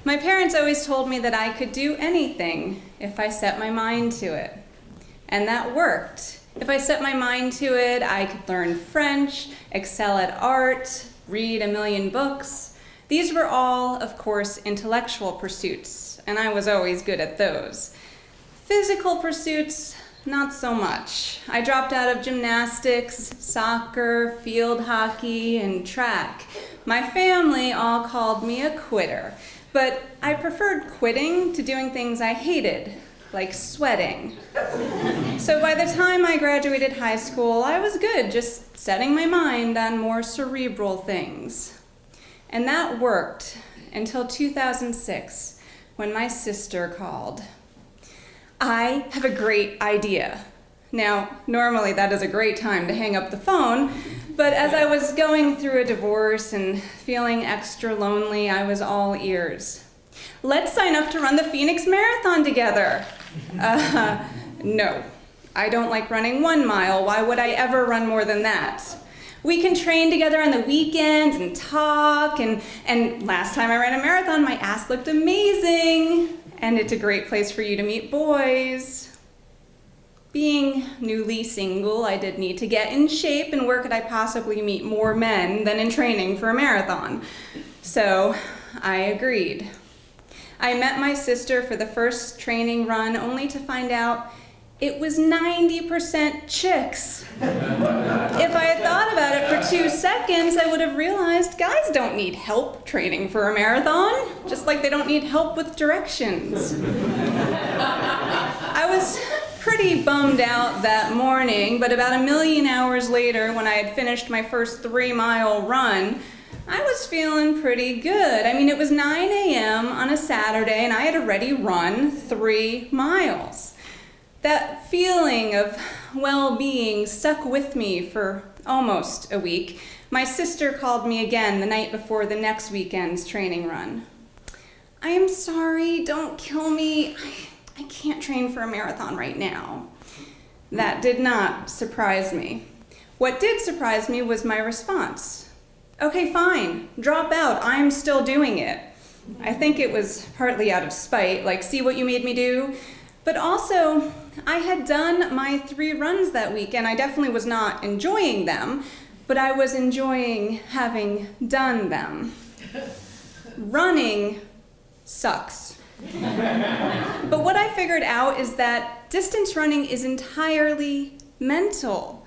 My parents always told me that I could do anything if I set my mind to it. And that worked. If I set my mind to it, I could learn French, excel at art, read a million books. These were all, of course, intellectual pursuits, and I was always good at those. Physical pursuits, not so much. I dropped out of gymnastics, soccer, field hockey, and track. My family all called me a quitter, but I preferred quitting to doing things I hated, like sweating. So by the time I graduated high school, I was good, just setting my mind on more cerebral things. And that worked until 2006, when my sister called. I have a great idea. Now, normally that is a great time to hang up the phone, but as I was going through a divorce and feeling extra lonely, I was all ears. Let's sign up to run the Phoenix Marathon together. No, I don't like running 1 mile. Why would I ever run more than that? We can train together on the weekends and talk, and last time I ran a marathon, my ass looked amazing. And it's a great place for you to meet boys. Being newly single, I did need to get in shape, and where could I possibly meet more men than in training for a marathon? So I agreed. I met my sister for the first training run only to find out it was 90% chicks. If I had thought about it for 2 seconds, I would have realized guys don't need help training for a marathon, just like they don't need help with directions. I was pretty bummed out that morning, but about 1 million hours later, when I had finished my first 3-mile run, I was feeling pretty good. I mean, it was 9 a.m. on a Saturday, and I had already run 3 miles. That feeling of well-being stuck with me for almost a week. My sister called me again the night before the next weekend's training run. I am sorry, don't kill me. I can't train for a marathon right now. That did not surprise me. What did surprise me was my response. Okay, fine, drop out, I'm still doing it. I think it was partly out of spite, like, see what you made me do? But also, I had done my 3 runs that week, and I definitely was not enjoying them, but I was enjoying having done them. Running sucks. But what I figured out is that distance running is entirely mental.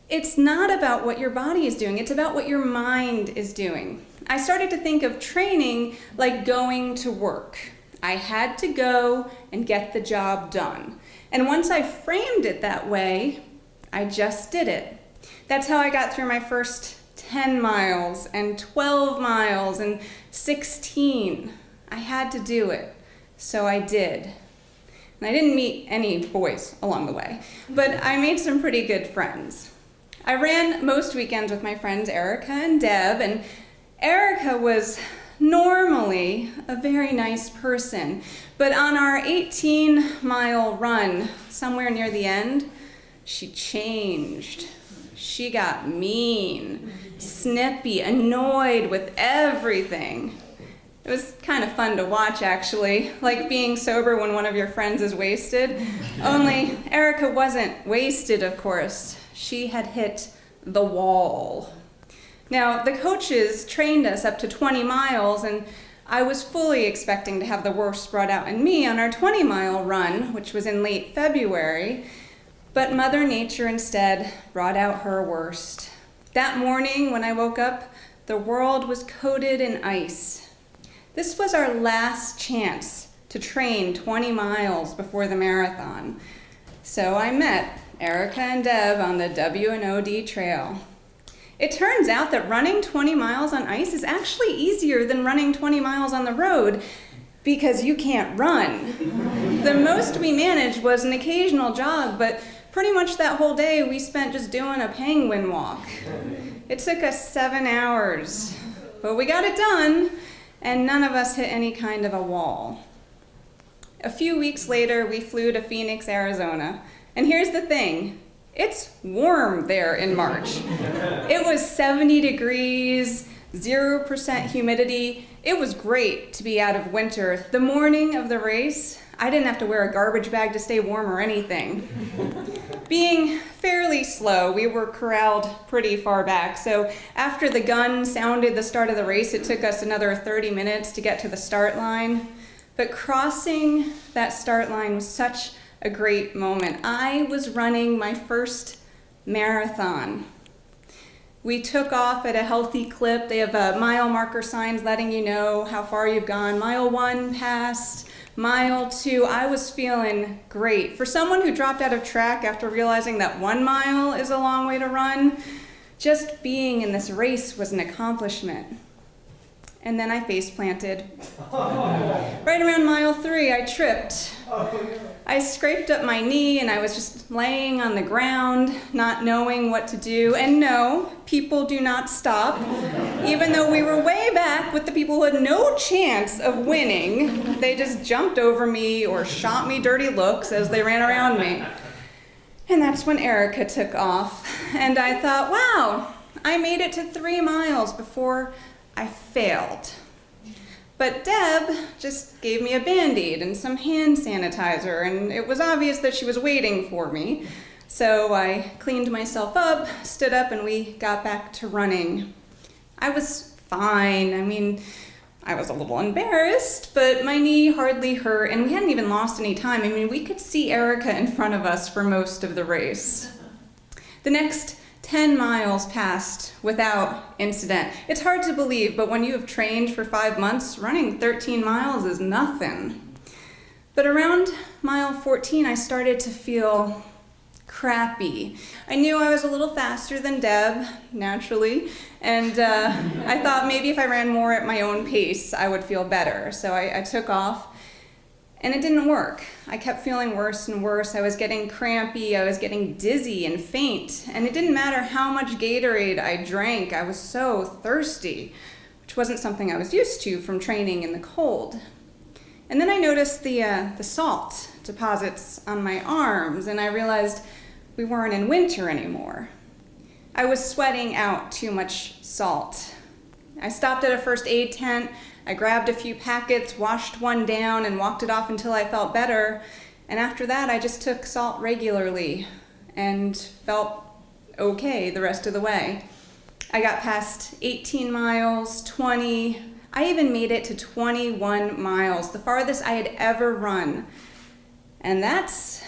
It's not about what your body is doing, it's about what your mind is doing. I started to think of training like going to work. I had to go and get the job done. And once I framed it that way, I just did it. That's how I got through my first 10 miles and 12 miles and 16. I had to do it, so I did. And I didn't meet any boys along the way, but I made some pretty good friends. I ran most weekends with my friends Erica and Deb, and Erica was normally a very nice person, but on our 18-mile run, somewhere near the end, she changed. She got mean, snippy, annoyed with everything. It was kind of fun to watch, actually, like being sober when one of your friends is wasted. Only Erica wasn't wasted, of course. She had hit the wall. Now, the coaches trained us up to 20 miles, and I was fully expecting to have the worst brought out in me on our 20-mile run, which was in late February, but Mother Nature instead brought out her worst. That morning, when I woke up, the world was coated in ice. This was our last chance to train 20 miles before the marathon. So I met Erica and Deb on the W&OD trail. It turns out that running 20 miles on ice is actually easier than running 20 miles on the road because you can't run. The most we managed was an occasional jog, but pretty much that whole day we spent just doing a penguin walk. It took us 7 hours, but we got it done, and none of us hit any kind of a wall. A few weeks later, we flew to Phoenix, Arizona, and here's the thing. It's warm there in March. It was 70 degrees, 0% humidity. It was great to be out of winter. The morning of the race, I didn't have to wear a garbage bag to stay warm or anything. Being fairly slow, we were corralled pretty far back, so after the gun sounded the start of the race, it took us another 30 minutes to get to the start line. But crossing that start line was such a great moment. I was running my first marathon. We took off at a healthy clip. They have mile marker signs letting you know how far you've gone. Mile 1 passed, mile 2. I was feeling great. For someone who dropped out of track after realizing that 1 mile is a long way to run, just being in this race was an accomplishment. And then I face planted. Right around mile 3, I tripped. I scraped up my knee and I was just laying on the ground, not knowing what to do. And no, people do not stop. Even though we were way back with the people who had no chance of winning, they just jumped over me or shot me dirty looks as they ran around me. And that's when Erica took off. And I thought, wow, I made it to 3 miles before I failed. But Deb just gave me a Band-Aid and some hand sanitizer, and it was obvious that she was waiting for me. So I cleaned myself up, stood up, and we got back to running. I was fine. I mean, I was a little embarrassed, but my knee hardly hurt, and we hadn't even lost any time. I mean, we could see Erica in front of us for most of the race. The next 10 miles passed without incident. It's hard to believe, but when you have trained for 5 months, running 13 miles is nothing. But around mile 14, I started to feel crappy. I knew I was a little faster than Deb, naturally, and I thought maybe if I ran more at my own pace, I would feel better. So I took off. And it didn't work. I kept feeling worse and worse. I was getting crampy, I was getting dizzy and faint, and it didn't matter how much Gatorade I drank, I was so thirsty, which wasn't something I was used to from training in the cold. And then I noticed the salt deposits on my arms, and I realized we weren't in winter anymore. I was sweating out too much salt. I stopped at a first aid tent. I grabbed a few packets, washed one down, and walked it off until I felt better. And after that, I just took salt regularly and felt okay the rest of the way. I got past 18 miles, 20. I even made it to 21 miles, the farthest I had ever run. And that's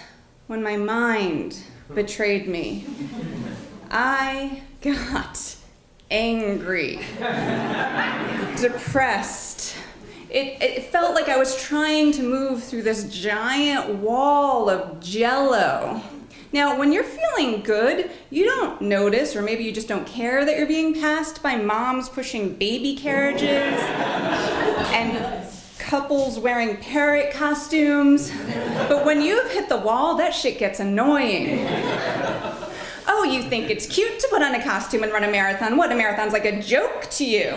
when my mind betrayed me. I got angry, depressed. It felt like I was trying to move through this giant wall of jello. Now, when you're feeling good, you don't notice, or maybe you just don't care that you're being passed by moms pushing baby carriages and couples wearing parrot costumes. But when you've hit the wall, that shit gets annoying. Oh, you think it's cute to put on a costume and run a marathon? What, a marathon's like a joke to you?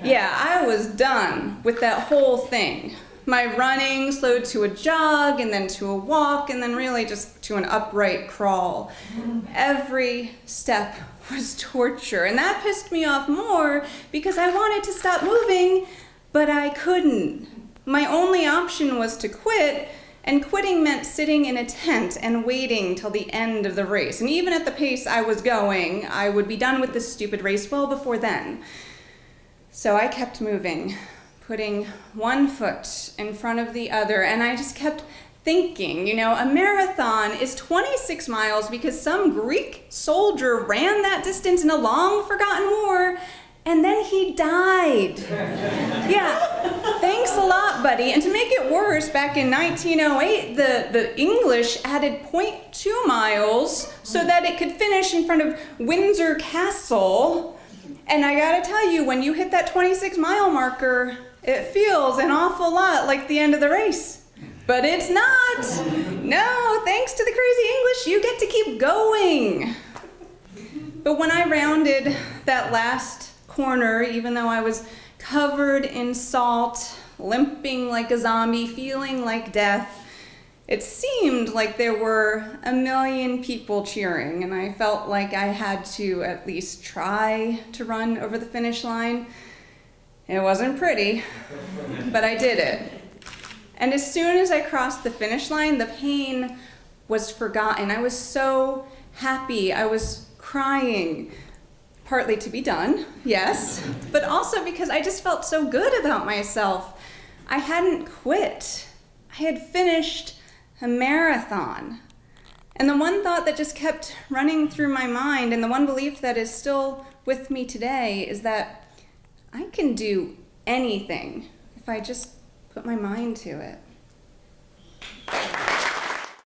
Yeah, I was done with that whole thing. My running slowed to a jog, and then to a walk, and then really just to an upright crawl. Every step was torture, and that pissed me off more because I wanted to stop moving, but I couldn't. My only option was to quit, and quitting meant sitting in a tent and waiting till the end of the race. And even at the pace I was going, I would be done with this stupid race well before then. So I kept moving, putting one foot in front of the other, and I just kept thinking, you know, a marathon is 26 miles because some Greek soldier ran that distance in a long forgotten war, and then he died. Yeah, thanks a lot, buddy. And to make it worse, back in 1908, the English added 0.2 miles so that it could finish in front of Windsor Castle. And I gotta tell you, when you hit that 26-mile marker, it feels an awful lot like the end of the race. But it's not. No, thanks to the crazy English, you get to keep going. But when I rounded that last corner, even though I was covered in salt, limping like a zombie, feeling like death, It seemed like there were a million people cheering, and I felt like I had to at least try to run over the finish line. It wasn't pretty, but I did it. And as soon as I crossed the finish line, the pain was forgotten. I was so happy. I was crying, partly to be done, yes, but also because I just felt so good about myself. I hadn't quit. I had finished a marathon. And the one thought that just kept running through my mind, and the one belief that is still with me today, is that I can do anything if I just put my mind to it.